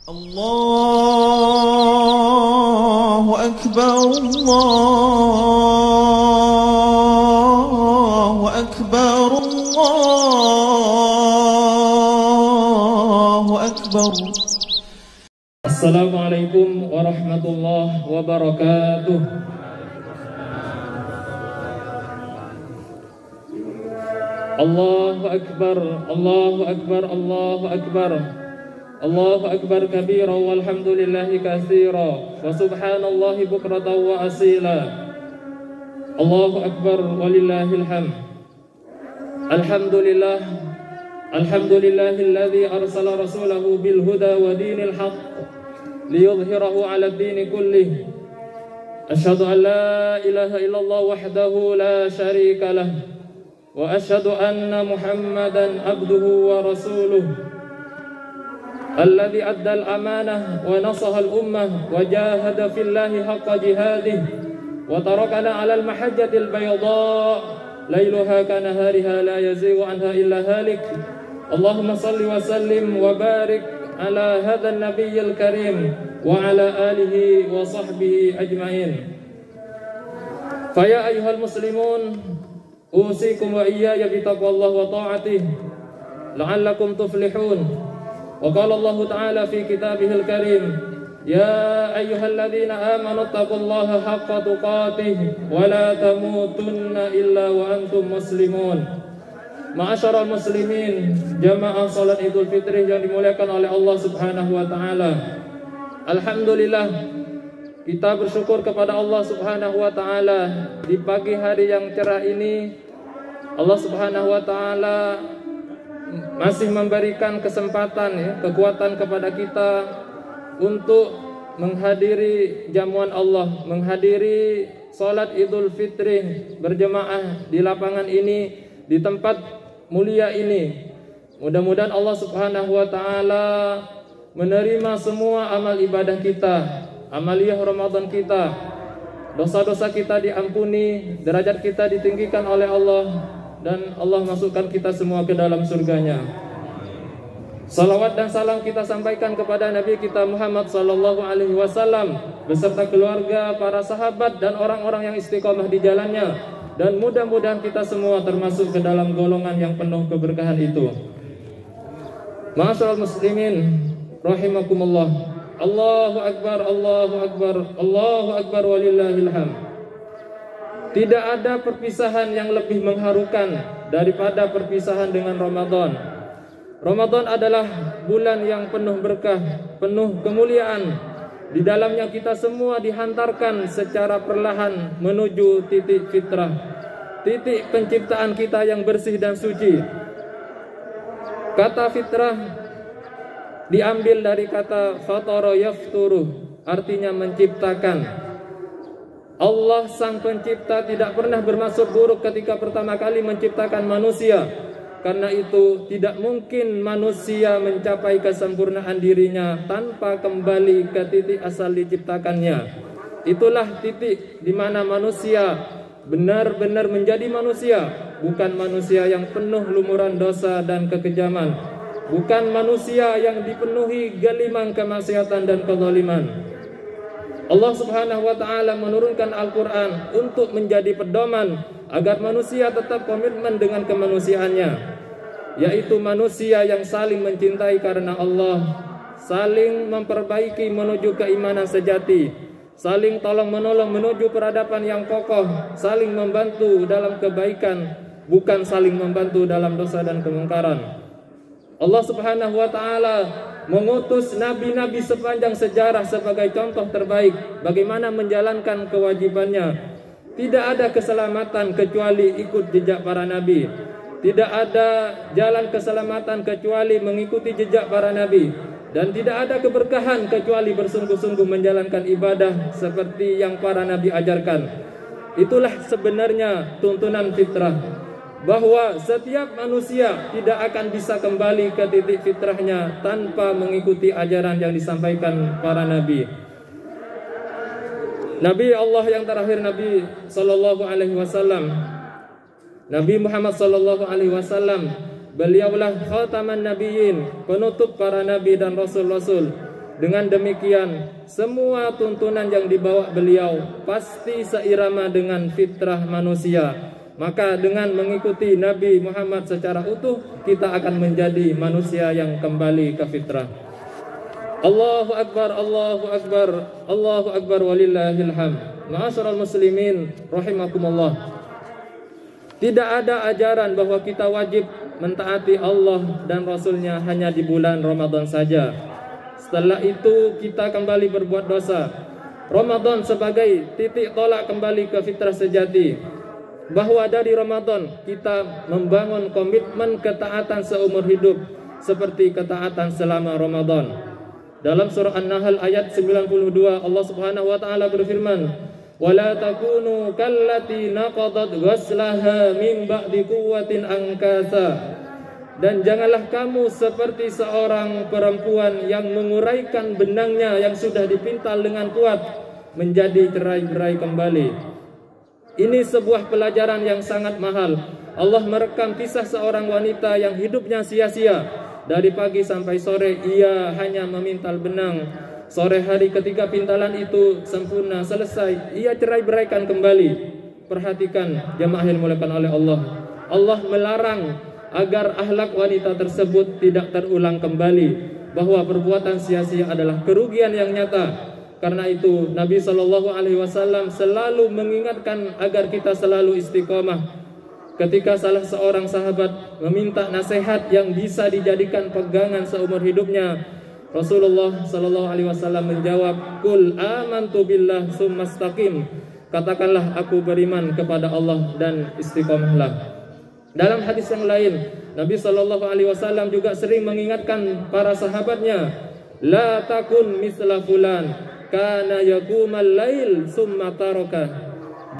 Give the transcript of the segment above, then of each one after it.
الله أكبر الله أكبر الله أكبر. السلام عليكم ورحمة الله وبركاته. الله أكبر الله أكبر الله أكبر الله أكبر كبيرا والحمد لله كثيرا وسبحان الله بكرة وأصيلا. الله أكبر ولله الحمد. الحمد لله الحمد لله الذي أرسل رسوله بالهدى ودين الحق ليظهره على الدين كله. أشهد أن لا إله إلا الله وحده لا شريك له وأشهد أن محمدا عبده ورسوله الذي أدى الأمانة ونصح الأمة وجاهد في الله حق جهاده وتركنا على المحجة البيضاء ليلها كنهارها لا يزيغ عنها إلا هالك. اللهم صل وسلم وبارك على هذا النبي الكريم وعلى آله وصحبه أجمعين. فيا أيها المسلمون أوصيكم وإياي بتقوى الله وطاعته لعلكم تفلحون. وقال الله تعالى في كتابه الكريم يا أيها الذين آمنوا اتقوا الله حق تقاته ولا تموتن إلا وأنتم مسلمون. Ma'asyiral muslimin, jamaah salat Idul Fitri yang dimuliakan oleh Allah Subhanahu wa taala. Alhamdulillah, kita bersyukur kepada Allah Subhanahu wa taala di pagi hari yang cerah ini. Allah Subhanahu wa taala masih memberikan kesempatan, kekuatan kepada kita untuk menghadiri jamuan Allah, menghadiri salat Idul Fitri berjemaah di lapangan ini, di tempat mulia ini. Mudah-mudahan Allah Subhanahu wa taala menerima semua amal ibadah kita, amaliyah Ramadan kita. Dosa-dosa kita diampuni, derajat kita ditinggikan oleh Allah, dan Allah masukkan kita semua ke dalam surganya. Salawat dan salam kita sampaikan kepada Nabi kita Muhammad sallallahu alaihi wasallam beserta keluarga, para sahabat dan orang-orang yang istiqomah di jalannya. Dan mudah-mudahan kita semua termasuk ke dalam golongan yang penuh keberkahan itu. Ma'asyiral muslimin rahimakumullah. Allahu akbar Allahu akbar Allahu akbar walillahil hamd. Tidak ada perpisahan yang lebih mengharukan daripada perpisahan dengan Ramadan. Ramadan adalah bulan yang penuh berkah, penuh kemuliaan. Di dalamnya kita semua dihantarkan secara perlahan menuju titik fitrah, titik penciptaan kita yang bersih dan suci. Kata fitrah diambil dari kata fatara yafturu, artinya menciptakan. Allah sang pencipta tidak pernah bermaksud buruk ketika pertama kali menciptakan manusia. Karena itu tidak mungkin manusia mencapai kesempurnaan dirinya tanpa kembali ke titik asal diciptakannya. Itulah titik di mana manusia benar-benar menjadi manusia, bukan manusia yang penuh lumuran dosa dan kekejaman, bukan manusia yang dipenuhi geliman kemaksiatan dan kezaliman. Allah Subhanahu wa taala menurunkan Al-Qur'an untuk menjadi pedoman agar manusia tetap komitmen dengan kemanusiaannya, yaitu manusia yang saling mencintai karena Allah, saling memperbaiki menuju keimanan sejati, saling tolong-menolong menuju peradaban yang kokoh, saling membantu dalam kebaikan, bukan saling membantu dalam dosa dan kemungkaran. Allah Subhanahu wa taala mengutus nabi-nabi sepanjang sejarah sebagai contoh terbaik bagaimana menjalankan kewajibannya. Tidak ada keselamatan kecuali ikut jejak para nabi. Tidak ada jalan keselamatan kecuali mengikuti jejak para nabi. Dan tidak ada keberkahan kecuali bersungguh-sungguh menjalankan ibadah seperti yang para nabi ajarkan. Itulah sebenarnya tuntunan fitrah, bahwa setiap manusia tidak akan bisa kembali ke titik fitrahnya tanpa mengikuti ajaran yang disampaikan para nabi. Nabi Allah yang terakhir, Nabi sallallahu alaihi wasallam, Nabi Muhammad sallallahu alaihi wasallam, beliaulah khataman nabiyyin, penutup para nabi dan rasul-rasul. Dengan demikian, semua tuntunan yang dibawa beliau pasti seirama dengan fitrah manusia. Maka dengan mengikuti Nabi Muhammad secara utuh, kita akan menjadi manusia yang kembali ke fitrah. Allahu Akbar, Allahu Akbar, Allahu Akbar walillahil hamd. Ma'asyiral muslimin rahimakumullah. Tidak ada ajaran bahwa kita wajib mentaati Allah dan Rasulnya hanya di bulan Ramadan saja. Setelah itu kita kembali berbuat dosa. Ramadan sebagai titik tolak kembali ke fitrah sejati, bahwa dari Ramadan kita membangun komitmen ketaatan seumur hidup seperti ketaatan selama Ramadan. Dalam surah An-Nahl ayat 92 Allah Subhanahu wa taala berfirman, "Wala takunu kallati naqadat ghaslaha min ba'di quwwatin ankasa." Dan janganlah kamu seperti seorang perempuan yang menguraikan benangnya yang sudah dipintal dengan kuat menjadi cerai-berai kembali. Ini sebuah pelajaran yang sangat mahal. Allah merekam kisah seorang wanita yang hidupnya sia-sia. Dari pagi sampai sore ia hanya memintal benang. Sore hari ketika pintalan itu sempurna selesai, ia cerai-beraikan kembali. Perhatikan jamaah yang dimuliakan oleh Allah. Allah melarang agar akhlak wanita tersebut tidak terulang kembali, bahwa perbuatan sia-sia adalah kerugian yang nyata. Karena itu Nabi SAW selalu mengingatkan agar kita selalu istiqomah. Ketika salah seorang sahabat meminta nasihat yang bisa dijadikan pegangan seumur hidupnya, Rasulullah SAW menjawab, "Qul amantu billah tsumma istaqim." Katakanlah aku beriman kepada Allah dan istiqomahlah. Dalam hadis yang lain, Nabi SAW juga sering mengingatkan para sahabatnya, "La takun misla fulan, kana yaqumal lail summa taraka."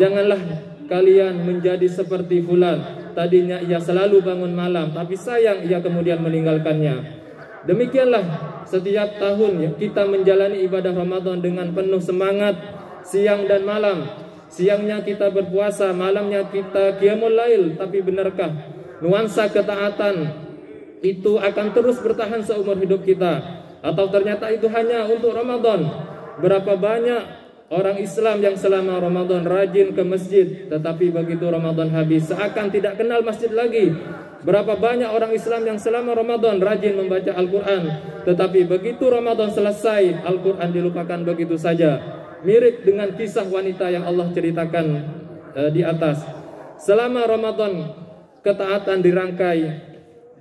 Janganlah kalian menjadi seperti fulan. Tadinya ia selalu bangun malam, tapi sayang ia kemudian meninggalkannya. Demikianlah setiap tahun kita menjalani ibadah Ramadan dengan penuh semangat, siang dan malam. Siangnya kita berpuasa, malamnya kita qiyamul lail. Tapi benarkah nuansa ketaatan itu akan terus bertahan seumur hidup kita? Atau ternyata itu hanya untuk Ramadan? Berapa banyak orang Islam yang selama Ramadan rajin ke masjid, tetapi begitu Ramadan habis seakan tidak kenal masjid lagi. Berapa banyak orang Islam yang selama Ramadan rajin membaca Al-Quran, tetapi begitu Ramadan selesai, Al-Quran dilupakan begitu saja. Mirip dengan kisah wanita yang Allah ceritakan di atas. Selama Ramadan ketaatan dirangkai,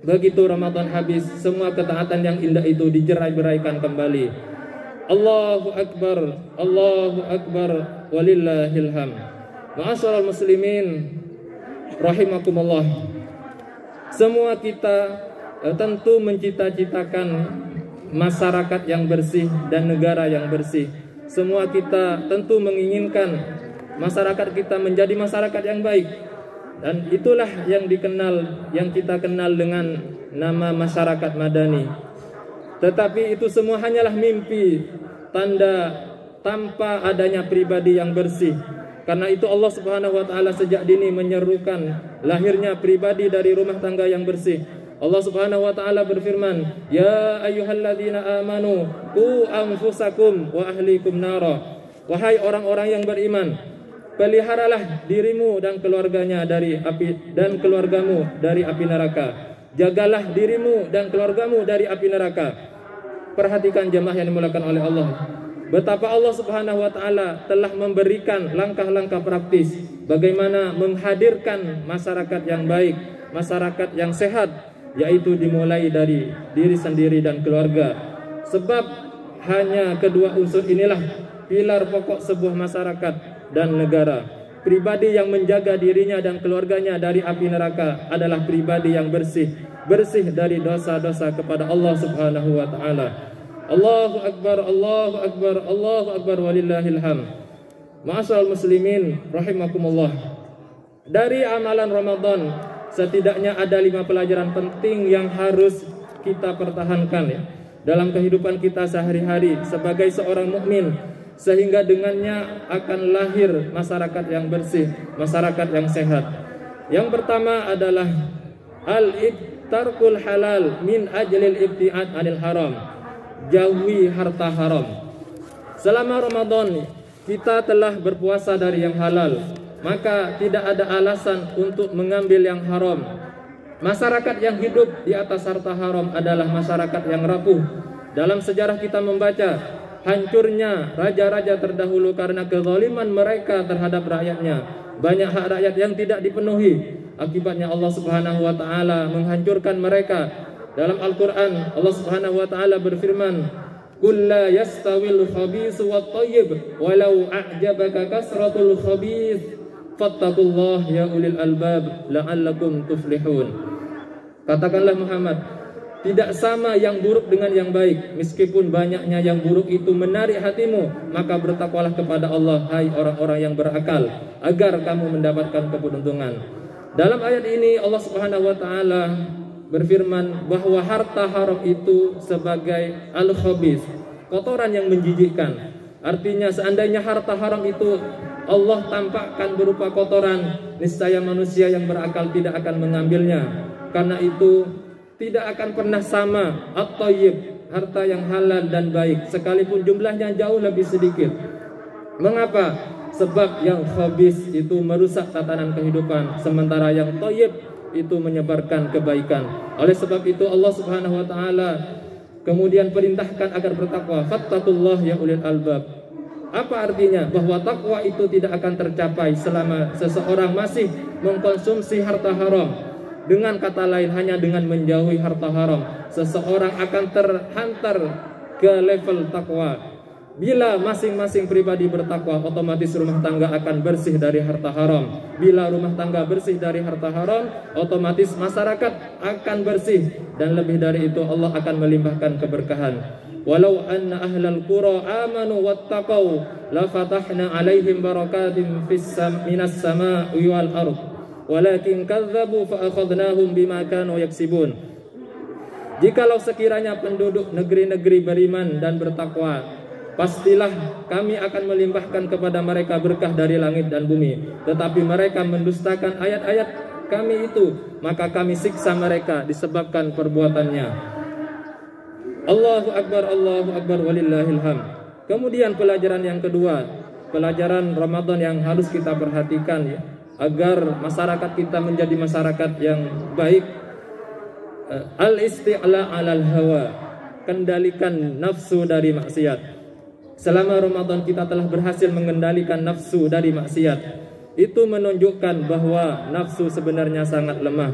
begitu Ramadan habis semua ketaatan yang indah itu dijerai-beraikan kembali. Allahu Akbar, Allahu Akbar, walillahil hamd. Ma'asyiral muslimin rahimakumullah. Semua kita tentu mencita-citakan masyarakat yang bersih dan negara yang bersih. Semua kita tentu menginginkan masyarakat kita menjadi masyarakat yang baik. Dan itulah yang kita kenal dengan nama masyarakat madani. Tetapi itu semua hanyalah mimpi, tanda tanpa adanya pribadi yang bersih. Karena itu Allah Subhanahu wa taala sejak dini menyerukan lahirnya pribadi dari rumah tangga yang bersih. Allah Subhanahu wa taala berfirman, "Ya ayyuhalladzina amanu qu anfusakum wa ahlikum nara." Wahai orang-orang yang beriman, peliharalah dirimu dan keluarganya dari api dan keluargamu dari api neraka. Jagalah dirimu dan keluargamu dari api neraka. Perhatikan jemaah yang dimuliakan oleh Allah. Betapa Allah Subhanahu wa taala telah memberikan langkah-langkah praktis bagaimana menghadirkan masyarakat yang baik, masyarakat yang sehat, yaitu dimulai dari diri sendiri dan keluarga. Sebab hanya kedua unsur inilah pilar pokok sebuah masyarakat dan negara. Pribadi yang menjaga dirinya dan keluarganya dari api neraka adalah pribadi yang bersih dari dosa-dosa kepada Allah Subhanahu wa taala. Allahu Akbar, Allahu Akbar, Allahu Akbar, walillahil hamd. Ma'asyiral muslimin rahimakumullah. Dari amalan Ramadan setidaknya ada 5 pelajaran penting yang harus kita pertahankan ya, dalam kehidupan kita sehari-hari sebagai seorang mukmin, sehingga dengannya akan lahir masyarakat yang bersih, masyarakat yang sehat. Yang pertama adalah al-tarkul halal min ajlil ibtiad anil haram. jauhi harta haram. Selama Ramadan kita telah berpuasa dari yang halal, maka tidak ada alasan untuk mengambil yang haram. Masyarakat yang hidup di atas harta haram adalah masyarakat yang rapuh. Dalam sejarah kita membaca hancurnya raja-raja terdahulu karena kezaliman mereka terhadap rakyatnya. Banyak hak rakyat yang tidak dipenuhi. Akibatnya Allah Subhanahu wa taala menghancurkan mereka. Dalam Al-Qur'an Allah Subhanahu wa taala berfirman, "Qul la yastawil khabithu wat thayyib walau a'jabaka kasratul khabith fattaqullah ya ulil albab la'allakum tuflihun." Katakanlah Muhammad, tidak sama yang buruk dengan yang baik. Meskipun banyaknya yang buruk itu menarik hatimu, maka bertakwalah kepada Allah, hai orang-orang yang berakal, agar kamu mendapatkan keberuntungan. Dalam ayat ini Allah Subhanahu wa taala berfirman bahwa harta haram itu sebagai al-khabith, kotoran yang menjijikkan. Artinya seandainya harta haram itu Allah tampakkan berupa kotoran, niscaya manusia yang berakal tidak akan mengambilnya. Karena itu tidak akan pernah sama at-thayyib, harta yang halal dan baik, sekalipun jumlahnya jauh lebih sedikit. Mengapa? Sebab yang khabith itu merusak tatanan kehidupan, sementara yang thayyib itu menyebarkan kebaikan. Oleh sebab itu Allah Subhanahu wa taala kemudian perintahkan agar bertakwa, fattaqullah ya ulil albab. Apa artinya? Bahwa takwa itu tidak akan tercapai selama seseorang masih mengkonsumsi harta haram. Dengan kata lain, hanya dengan menjauhi harta haram, seseorang akan terhantar ke level takwa. Bila masing-masing pribadi bertakwa, otomatis rumah tangga akan bersih dari harta haram. Bila rumah tangga bersih dari harta haram, otomatis masyarakat akan bersih. Dan lebih dari itu, Allah akan melimpahkan keberkahan. Walau anna ahlal qura amanu wattaqau la fatahna alaihim barakatim minas sama'i wal ardh walakin kadzabu fa akhadnahum bima kanu yaksibun. Jikalau sekiranya penduduk negeri-negeri beriman dan bertakwa, pastilah kami akan melimpahkan kepada mereka berkah dari langit dan bumi. Tetapi mereka mendustakan ayat-ayat kami itu, maka kami siksa mereka disebabkan perbuatannya. Allahu Akbar walillahil hamd. Kemudian pelajaran yang kedua, pelajaran Ramadan yang harus kita perhatikan ya, agar masyarakat kita menjadi masyarakat yang baik. Al-isti'la 'alal hawa, kendalikan nafsu dari maksiat. Selama Ramadan kita telah berhasil mengendalikan nafsu dari maksiat. Itu menunjukkan bahwa nafsu sebenarnya sangat lemah,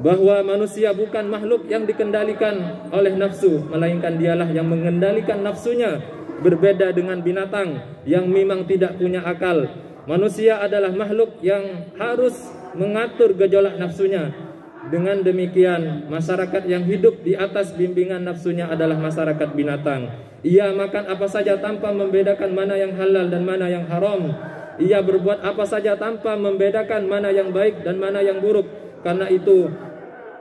bahwa manusia bukan makhluk yang dikendalikan oleh nafsu, melainkan dialah yang mengendalikan nafsunya. Berbeda dengan binatang yang memang tidak punya akal, manusia adalah makhluk yang harus mengatur gejolak nafsunya. Dengan demikian, masyarakat yang hidup di atas bimbingan nafsunya adalah masyarakat binatang. Ia makan apa saja tanpa membedakan mana yang halal dan mana yang haram. Ia berbuat apa saja tanpa membedakan mana yang baik dan mana yang buruk. Karena itu,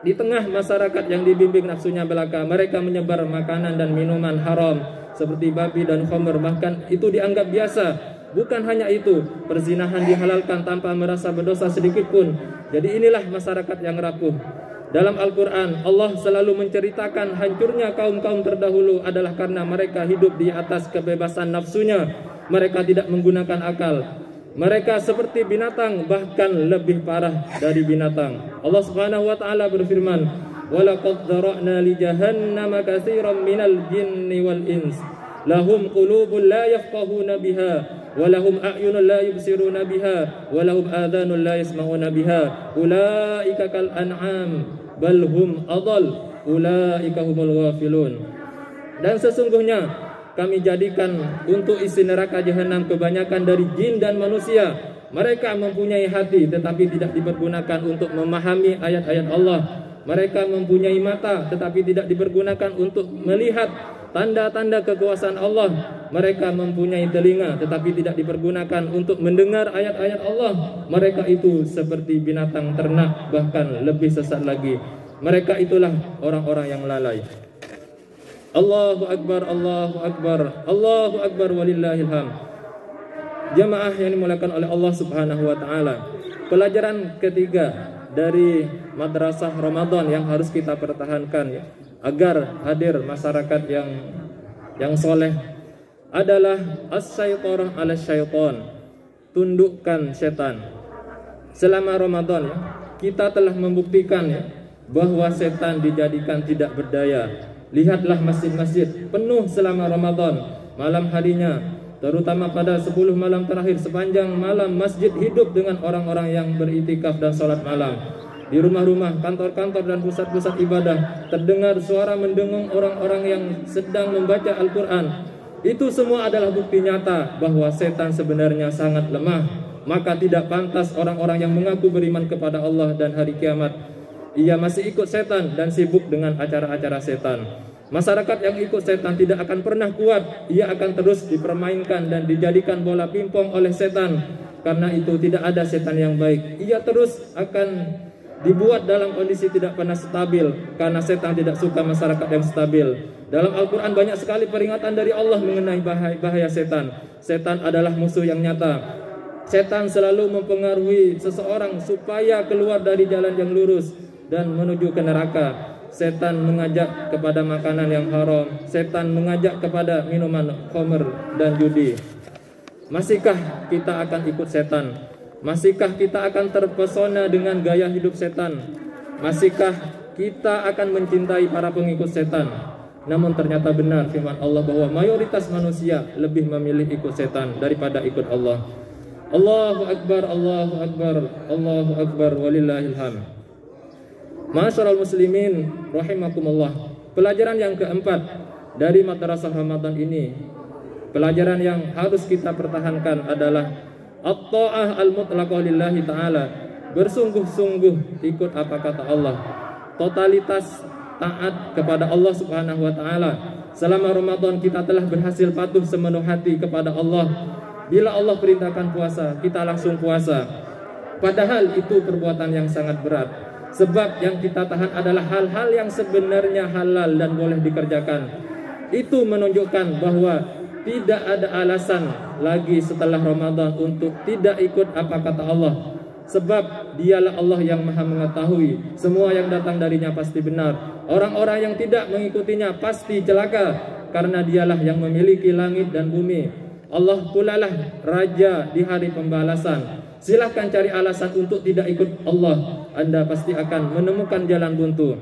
di tengah masyarakat yang dibimbing nafsunya belaka, mereka menyebar makanan dan minuman haram seperti babi dan khamr, bahkan itu dianggap biasa. Bukan hanya itu, perzinahan dihalalkan tanpa merasa berdosa sedikit pun. Jadi inilah masyarakat yang rapuh. Dalam Al-Quran, Allah selalu menceritakan hancurnya kaum-kaum terdahulu adalah karena mereka hidup di atas kebebasan nafsunya. Mereka tidak menggunakan akal. Mereka seperti binatang, bahkan lebih parah dari binatang. Allah Subhanahu wa taala berfirman, "Walaqad dzara'na li jahannama katsiran minal jinni wal ins. Lahum qulubun la yafqahuna biha, wa lahum a'yunun la yubsiruna biha, wa lahum adhanun la yasma'una biha. Ulaika kal an'am, bal hum adall, ulaika humul ghafilun." Dan sesungguhnya kami jadikan untuk isi neraka jahanam kebanyakan dari jin dan manusia. Mereka mempunyai hati tetapi tidak dipergunakan untuk memahami ayat-ayat Allah. Mereka mempunyai mata tetapi tidak dipergunakan untuk melihat tanda-tanda kekuasaan Allah. Mereka mempunyai telinga tetapi tidak dipergunakan untuk mendengar ayat-ayat Allah. Mereka itu seperti binatang ternak, bahkan lebih sesat lagi. Mereka itulah orang-orang yang lalai. Allahu Akbar, Allahu Akbar, Allahu Akbar walillahil hamd. Jamaah yang dimuliakan oleh Allah Subhanahu wa taala. Pelajaran ketiga dari madrasah Ramadan yang harus kita pertahankan ya, agar hadir masyarakat yang yang soleh adalah as-syaitorah ala syaiton, tundukkan setan. Selama Ramadan ya, kita telah membuktikan ya, bahwa setan dijadikan tidak berdaya. Lihatlah masjid-masjid penuh selama Ramadan, malam harinya, terutama pada 10 malam terakhir. Sepanjang malam masjid hidup dengan orang-orang yang beritikaf dan sholat malam. Di rumah-rumah, kantor-kantor dan pusat-pusat ibadah terdengar suara mendengung orang-orang yang sedang membaca Al-Quran. Itu semua adalah bukti nyata bahwa setan sebenarnya sangat lemah. Maka tidak pantas orang-orang yang mengaku beriman kepada Allah dan hari kiamat, ia masih ikut setan dan sibuk dengan acara-acara setan. Masyarakat yang ikut setan tidak akan pernah kuat. Ia akan terus dipermainkan dan dijadikan bola pingpong oleh setan. Karena itu tidak ada setan yang baik. Ia terus akan dibuat dalam kondisi tidak pernah stabil, karena setan tidak suka masyarakat yang stabil. Dalam Al-Quran banyak sekali peringatan dari Allah mengenai bahaya setan. Setan adalah musuh yang nyata. Setan selalu mempengaruhi seseorang supaya keluar dari jalan yang lurus dan menuju ke neraka. Setan mengajak kepada makanan yang haram. Setan mengajak kepada minuman khamr dan judi. Masihkah kita akan ikut setan? Masihkah kita akan terpesona dengan gaya hidup setan? Masihkah kita akan mencintai para pengikut setan? Namun ternyata benar firman Allah bahwa mayoritas manusia lebih memilih ikut setan daripada ikut Allah. Allahu Akbar, Allahu Akbar, Allahu Akbar, walillahil hamd. Ma'asyiral muslimin rahimakumullah. Pelajaran yang keempat dari madrasah Ramadan ini, pelajaran yang harus kita pertahankan adalah at-ta'ah al-mutlaqah lillahi ta'ala. Bersungguh-sungguh ikut apa kata Allah. Totalitas taat kepada Allah subhanahu wa ta'ala. Selama Ramadan kita telah berhasil patuh sepenuh hati kepada Allah. Bila Allah perintahkan puasa, kita langsung puasa. Padahal itu perbuatan yang sangat berat. Sebab yang kita tahan adalah hal-hal yang sebenarnya halal dan boleh dikerjakan. Itu menunjukkan bahwa tidak ada alasan lagi setelah Ramadan untuk tidak ikut apa kata Allah. Sebab dialah Allah yang maha mengetahui. Semua yang datang darinya pasti benar. Orang-orang yang tidak mengikutinya pasti celaka, karena dialah yang memiliki langit dan bumi. Allah pula lah Raja di hari pembalasan. Silahkan cari alasan untuk tidak ikut Allah. Anda pasti akan menemukan jalan buntu.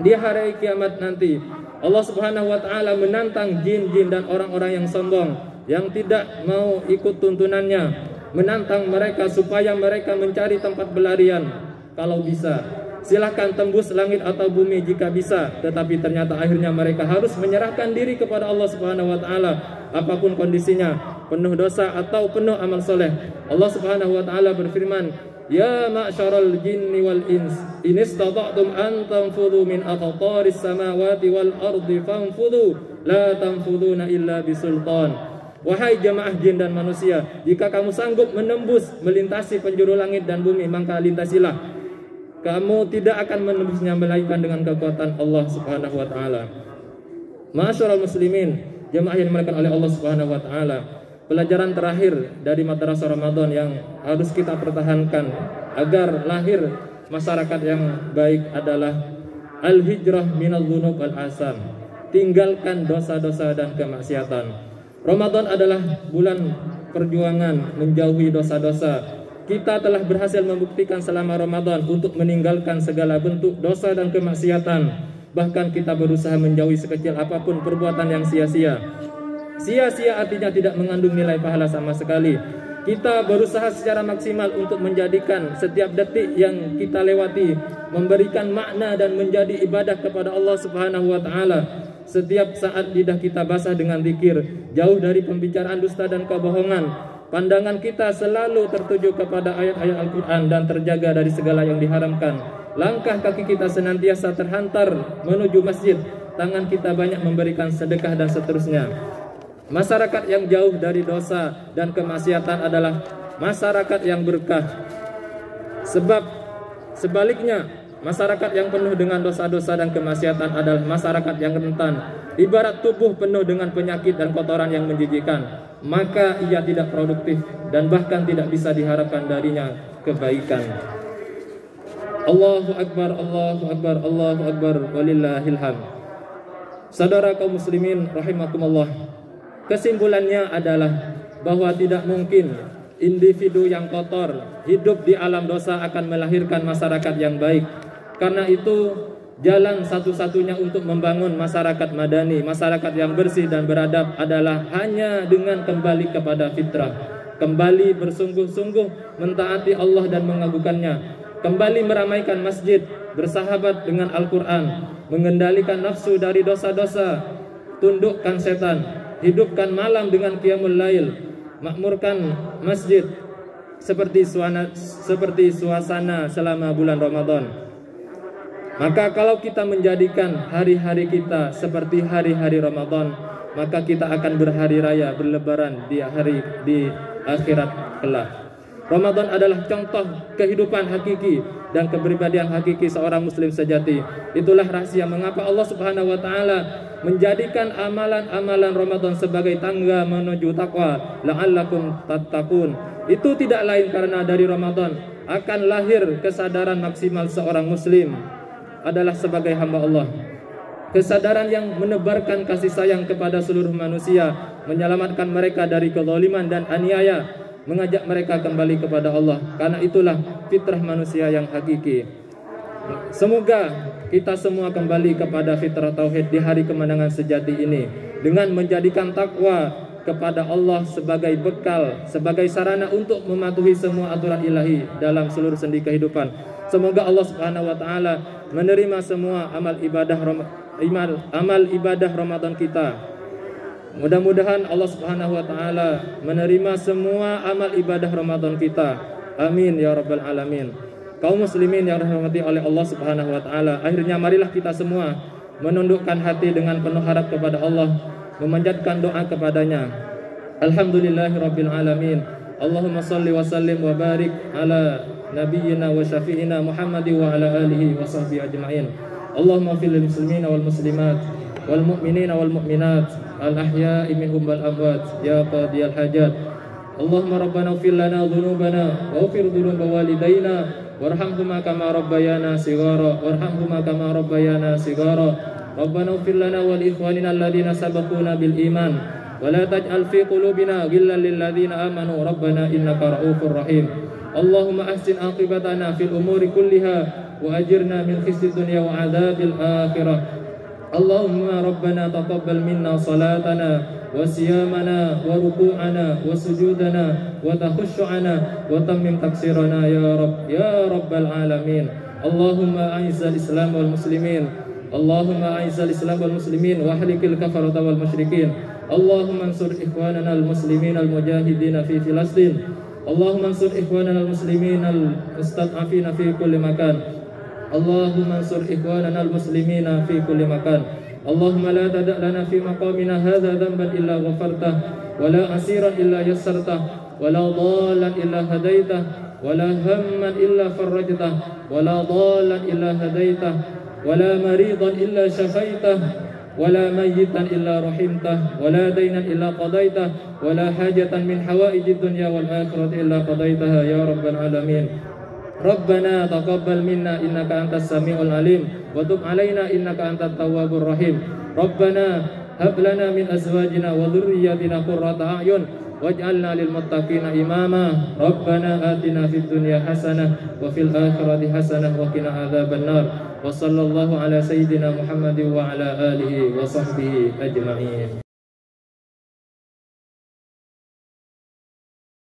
Di hari kiamat nanti, Allah subhanahu wa ta'ala menantang jin-jin dan orang-orang yang sombong, yang tidak mau ikut tuntunannya. Menantang mereka supaya mereka mencari tempat pelarian. Kalau bisa, silahkan tembus langit atau bumi jika bisa. Tetapi ternyata akhirnya mereka harus menyerahkan diri kepada Allah subhanahu wa ta'ala. Apapun kondisinya, penuh dosa atau penuh amal soleh. Allah subhanahu wa ta'ala berfirman, Ya ma'syaral jinni wal ins, in istata'tum an tanfudhu min aqtaris samawati wal ardi fanfudhu, la tanfudhuna illa bisultan. Wahai jamaah jin dan manusia, jika kamu sanggup menembus, melintasi penjuru langit dan bumi, maka lintasilah. Kamu tidak akan menembusnya melainkan dengan kekuatan Allah subhanahu wa ta'ala. Ma'asyiral muslimin, jamaah yang dimuliakan oleh Allah subhanahu wa ta'ala. Pelajaran terakhir dari madrasah Ramadan yang harus kita pertahankan agar lahir masyarakat yang baik adalah al-hijrah minal dzunub al-asam. Tinggalkan dosa-dosa dan kemaksiatan. Ramadan adalah bulan perjuangan menjauhi dosa-dosa. Kita telah berhasil membuktikan selama Ramadan untuk meninggalkan segala bentuk dosa dan kemaksiatan. Bahkan kita berusaha menjauhi sekecil apapun perbuatan yang sia-sia. Sia-sia artinya tidak mengandung nilai pahala sama sekali. Kita berusaha secara maksimal untuk menjadikan setiap detik yang kita lewati memberikan makna dan menjadi ibadah kepada Allah subhanahu wa ta'ala. Setiap saat lidah kita basah dengan zikir, jauh dari pembicaraan dusta dan kebohongan. Pandangan kita selalu tertuju kepada ayat-ayat Al-Quran dan terjaga dari segala yang diharamkan. Langkah kaki kita senantiasa terhantar menuju masjid. Tangan kita banyak memberikan sedekah dan seterusnya. Masyarakat yang jauh dari dosa dan kemaksiatan adalah masyarakat yang berkah. Sebab sebaliknya, masyarakat yang penuh dengan dosa-dosa dan kemaksiatan adalah masyarakat yang rentan. Ibarat tubuh penuh dengan penyakit dan kotoran yang menjijikkan, maka ia tidak produktif dan bahkan tidak bisa diharapkan darinya kebaikan. Allahu Akbar, Allahu Akbar, Allahu Akbar, walillahil hamd. Saudara kaum muslimin rahimakumullah, kesimpulannya adalah bahwa tidak mungkin individu yang kotor hidup di alam dosa akan melahirkan masyarakat yang baik. Karena itu jalan satu-satunya untuk membangun masyarakat madani, masyarakat yang bersih dan beradab adalah hanya dengan kembali kepada fitrah, kembali bersungguh-sungguh mentaati Allah dan mengagungkannya, kembali meramaikan masjid, bersahabat dengan Al-Quran, mengendalikan nafsu dari dosa-dosa, tundukkan setan, hidupkan malam dengan qiyamul lail, makmurkan masjid seperti suasana selama bulan Ramadan. Maka kalau kita menjadikan hari-hari kita seperti hari-hari Ramadan, maka kita akan berhari raya, berlebaran di akhirat kelak. Ramadan adalah contoh kehidupan hakiki dan kepribadian hakiki seorang muslim sejati. Itulah rahasia mengapa Allah Subhanahu wa taala menjadikan amalan-amalan Ramadan sebagai tangga menuju takwa, la'allakum tattaqun. Itu tidak lain karena dari Ramadan akan lahir kesadaran maksimal seorang muslim adalah sebagai hamba Allah. Kesadaran yang menebarkan kasih sayang kepada seluruh manusia, menyelamatkan mereka dari kezaliman dan aniaya, mengajak mereka kembali kepada Allah. Karena itulah fitrah manusia yang hakiki. Semoga kita semua kembali kepada fitrah tauhid di hari kemenangan sejati ini, dengan menjadikan takwa kepada Allah sebagai bekal, sebagai sarana untuk mematuhi semua aturan ilahi dalam seluruh sendi kehidupan. Semoga Allah Subhanahu wa taala menerima semua amal ibadah Ramadan kita. Mudah-mudahan Allah Subhanahu wa taala menerima semua amal ibadah Ramadan kita. Amin ya rabbal alamin. Kaum muslimin yang dirahmati oleh Allah Subhanahu wa taala, akhirnya marilah kita semua menundukkan hati dengan penuh harap kepada Allah, memanjatkan doa kepadanya. Alhamdulillahirabbil alamin. Allahumma shalli wa sallim wa barik ala nabiyyina wa syafi'ina Muhammad wa ala alihi wa sahbihi ajma'in. Allahumma fil muslimina wal muslimat wal mu'minina wal mu'minat al ahya'i minhum wal amwat ya qadiyal hajat. Allahumma rabbana ighfir lana dhunubana wa ighfir dhunuba walidayna warhamhuma kama rabbayana shighara warhamhuma kama rabbayana shighara. Rabbana ighfir lana wa li ikhwanina alladhina sabaquna bil iman wa la taj'al fi qulubina ghillan lil ladzina amanu rabbana innaka ra'ufur rahim. Allahumma ahsin aqibatana fil umuri kulliha wa ajirna min khizyid dunya wa 'adzabil akhirah. Allahumma rabbana taqabbal minna salatana wa siyamana wa ruku'ana wa sujudana wa takhushu'ana wa tammim taksirana ya rabbal alamin. Allahumma a'izzal islam wal muslimin, Allahumma a'izzal islam wal muslimin wa ahlikil kafarata wal musyrikin. Allahumma ansur ikhwanana al muslimin al mujahidin fi Filastin. Allahumma ansur ikhwanana al muslimin al mustad'afina fi kulli makan. Allahumma ansur ikhwanana al muslimina fi kulli makan. Allahumma la tada' lana fi maqamina hadha dhanban illa ghafartah wa la asiran illa yassartah wa la dhalan illa hadaitah wa la hamman illa farajtah wa la dhalan illa hadaitah wa la maridan illa syafaitah wa la mayyitan illa rahimtah wa la daynan illa qadaitah wa la hajatan min hawaijid dunya wal akhirati illa qadaitaha ya rabbal alamin. Rabbana taqabbal minna innaka antas samiul alim wa tub alaina innaka antat tawwabur rahim. Rabbana hab lana min azwajina wa dhurriyyatina qurrata a'yun waj'alna lil muttaqina imama. Rabbana atina fid dunya hasanah wa fil akhirati hasanah wa qina adzaban nar. Wa sallallahu ala sayyidina Muhammadin wa ala alihi wa sahbihi ajma'in.